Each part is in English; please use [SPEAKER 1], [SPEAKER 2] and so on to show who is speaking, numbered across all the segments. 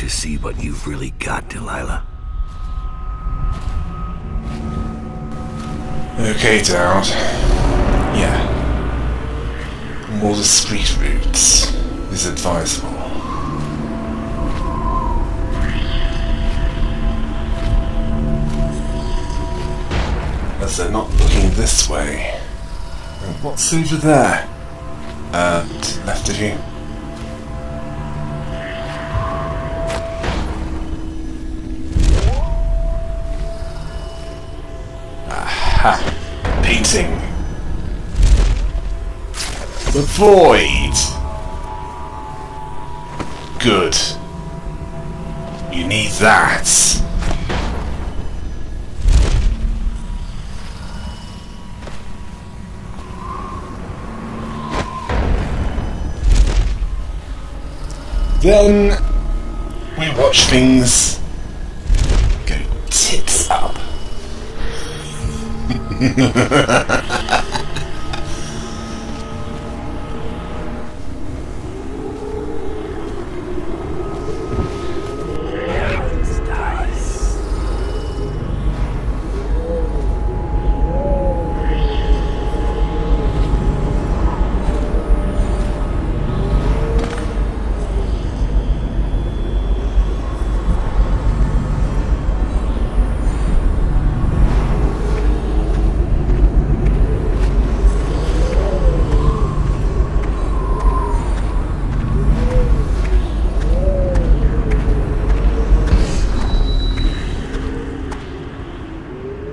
[SPEAKER 1] See what you've really got, Delilah.
[SPEAKER 2] Okay, Daud. Yeah. More discreet routes is advisable. As they're not looking this way. And what's over there? To the left of you? Painting. The void. Good. You need that. Then we watch things go tits up.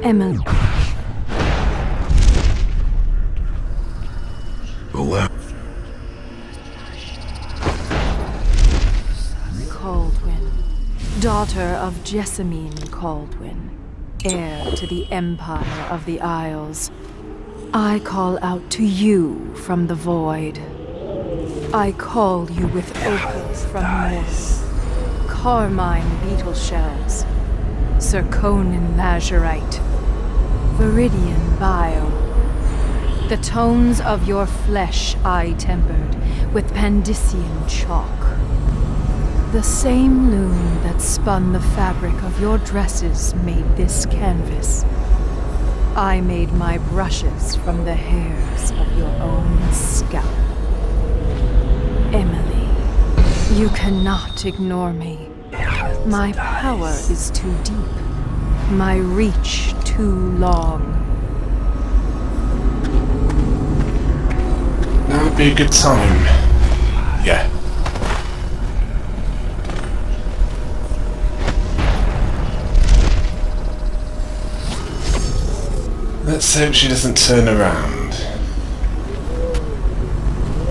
[SPEAKER 3] Emily. Kaldwin, daughter of Jessamine Kaldwin, heir to the Empire of the Isles. I call out to you from the void. I call you with opals from Morse, carmine beetle shells, zirconin lazurite, viridian bile. The tones of your flesh I tempered with Pandician chalk. The same loom that spun the fabric of your dresses made this canvas. I made my brushes from the hairs of your own scalp. Emily, you cannot ignore me. My power is too deep. My reach too long.
[SPEAKER 2] Now would be a good time. Yeah. Let's hope she doesn't turn around.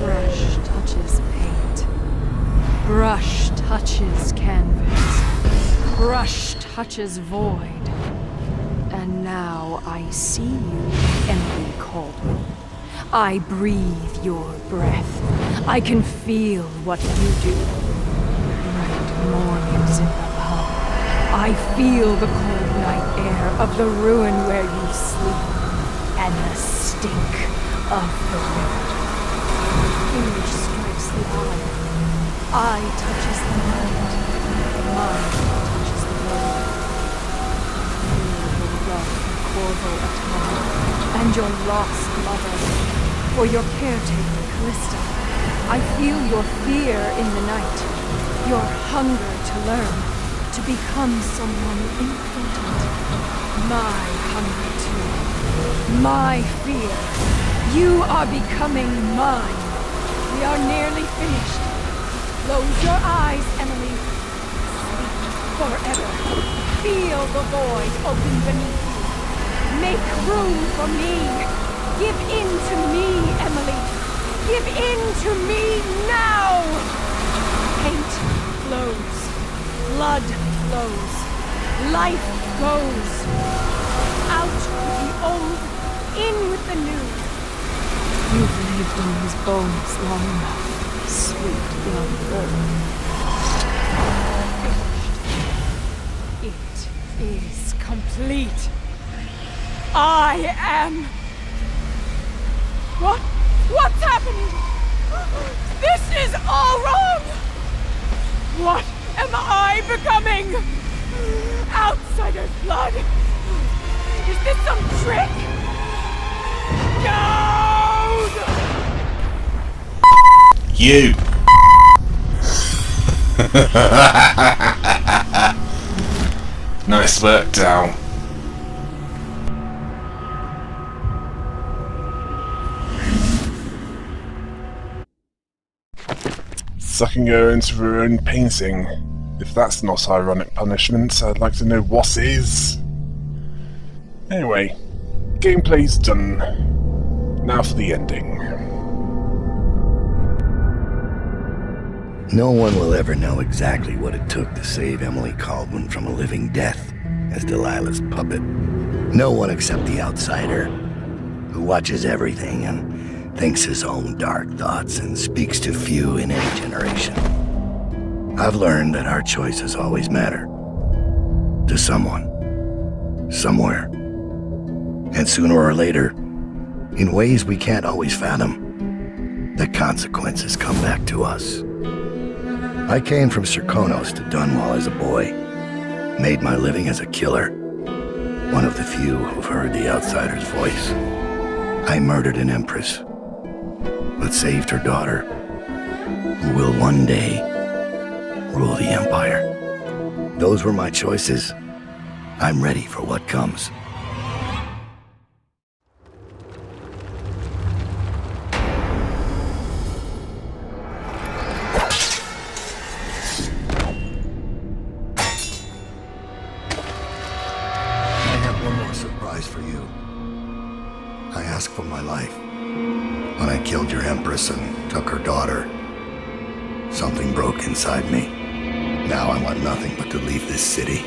[SPEAKER 3] Brush touches paint. Brush touches canvas. Brush touches void. And now I see you, Emily Kaldwin. I breathe your breath. I can feel what you do. Bright mornings in the pub. I feel the cold night air of the ruin where you sleep, and the stink of the river. Image strikes the eye touches the mind touches the world. Feel the rough Corval atonement, and your lost mother, for your caretaker, Callista. I feel your fear in the night, your hunger to learn, to become someone important. My hunger too. My fear. You are becoming mine. We are nearly finished. Close your eyes, Emily. Sleep forever. Feel the void open beneath you. Make room for me. Give in to me, Emily. Give in to me now. Paint flows. Blood flows. Life goes. Out with the old, in with the new. You've lived in his bones long enough, sweet young girl. Finished. It is complete. I am... What's happening? This is all wrong! What am I becoming? Outsider's blood? Is this some trick? Daud!
[SPEAKER 2] You! Nice work, Daud. Sucking her into her own painting. If that's not ironic punishment, I'd like to know what is. Anyway, gameplay's done. Now for the ending.
[SPEAKER 1] No one will ever know exactly what it took to save Emily Kaldwin from a living death as Delilah's puppet. No one except the outsider, who watches everything and thinks his own dark thoughts and speaks to few in any generation. I've learned that our choices always matter. To someone. Somewhere. And sooner or later, in ways we can't always fathom, the consequences come back to us. I came from Serkonos to Dunwall as a boy. Made my living as a killer. One of the few who've heard the outsider's voice. I murdered an empress, but saved her daughter, who will one day rule the Empire. Those were my choices. I'm ready for what comes. I have one more surprise for you. I asked for my life. When I killed your empress and took her daughter, something broke inside me. Now I want nothing but to leave this city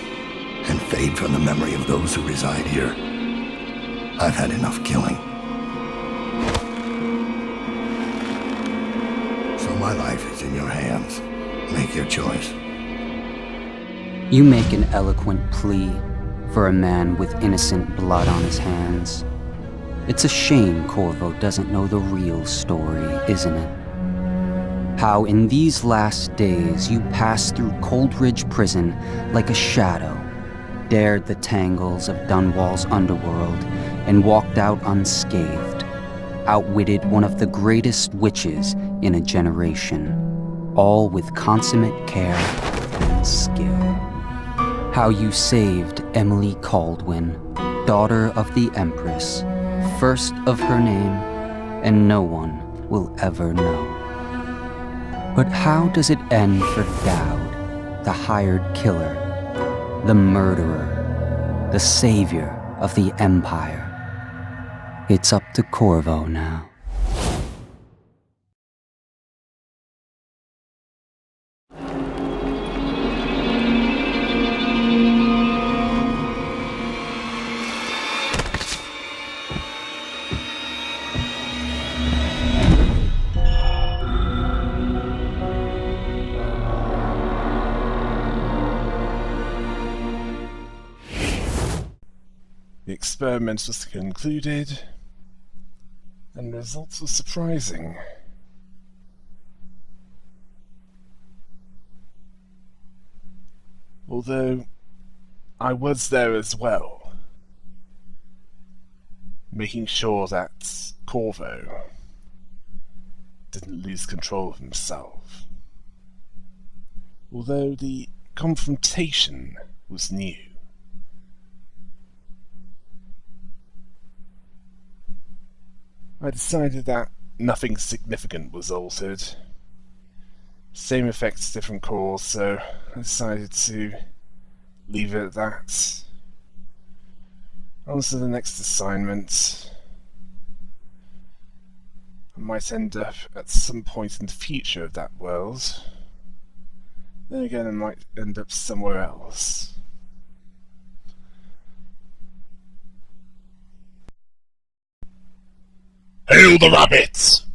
[SPEAKER 1] and fade from the memory of those who reside here. I've had enough killing. So my life is in your hands. Make your choice.
[SPEAKER 4] You make an eloquent plea for a man with innocent blood on his hands. It's a shame Corvo doesn't know the real story, isn't it? How in these last days you passed through Coldridge Prison like a shadow, dared the tangles of Dunwall's underworld, and walked out unscathed, outwitted one of the greatest witches in a generation, all with consummate care and skill. How you saved Emily Kaldwin, daughter of the Empress, first of her name, and no one will ever know. But how does it end for Daud, the hired killer, the murderer, the savior of the Empire? It's up to Corvo now.
[SPEAKER 2] The experiment was concluded, and the results were surprising. Although, I was there as well, making sure that Corvo didn't lose control of himself. Although the confrontation was new. I decided that nothing significant was altered. Same effects, different cause, so I decided to leave it at that. On to the next assignment. I might end up at some point in the future of that world. Then again, I might end up somewhere else.
[SPEAKER 5] Hail the rabbits!